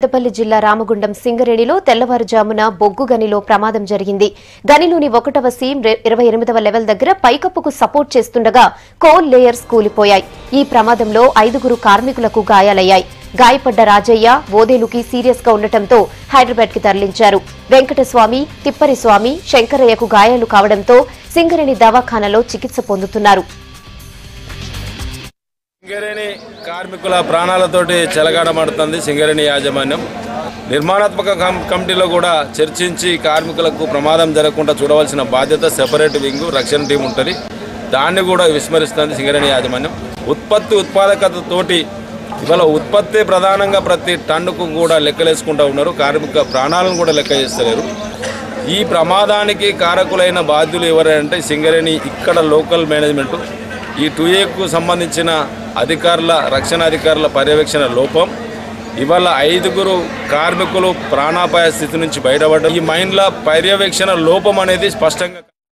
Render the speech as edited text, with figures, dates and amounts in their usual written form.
పెద్దపల్లి జిల్లా రామగుండం సింగరేణిలో తెల్లవారుజామున బొగ్గు గనిలో ప్రమాదం జరిగింది. గనిలోని 1వ సీమ్ 28వ లెవెల్ దగ్గర పైకప్పుకు సపోర్ట్ చేస్తుండగా కోల్ లేయర్స్ కూలిపోయాయి. ఈ ప్రమాదంలో 5గురు కార్మికులకు గాయాలయ్యాయి. గాయపడ్డ రాజయ్య, ఓదేలుకి సీరియస్ గా ఉండటంతో హైదరాబాద్ కి తరలించారు. వెంకటస్వామి, తిప్పరిస్వామి, శంకరయ్యకు గాయాలు కావడంతో సింగరేణి దవాఖానలో చికిత్స పొందుతున్నారు. సింగరేణి కార్మికుల ప్రాణాలతోటి చెలగాడమాడుతుంది సింగరేణి యాజమాన్యం. నిర్మాణాత్మక కమిటీలో కూడా చర్చించి కార్మికులకు ప్రమాదం జరగకుండా చూడవలసిన బాధ్యత సెపరేట్ వింగ్ రక్షణ టీం ఉంటుంది. దాన్ని కూడా విస్మరిస్తుంది సింగరేణి యాజమాన్యం. ఉత్పాదకతతోటి ఇవాళ ఉత్పత్తి ప్రధానంగా ప్రతి టన్నుకు కూడా లెక్కలేసుకుంటూ ఉన్నారు. కార్మిక ప్రాణాలను కూడా లెక్క చేస్తలేరు. ఈ ప్రమాదానికి కారకులైన బాధ్యులు ఎవరంటే సింగరేణి ఇక్కడ లోకల్ మేనేజ్మెంటు. ఈ 2Aకు సంబంధించిన రక్షణ అధికారుల పర్యవేక్షణ లోపం. ఇవాళ 5గురు కార్మికులు ప్రాణాపాయ స్థితి నుంచి బయటపడ్డారు. ఈ మైన్ల పర్యవేక్షణ లోపం అనేది స్పష్టంగా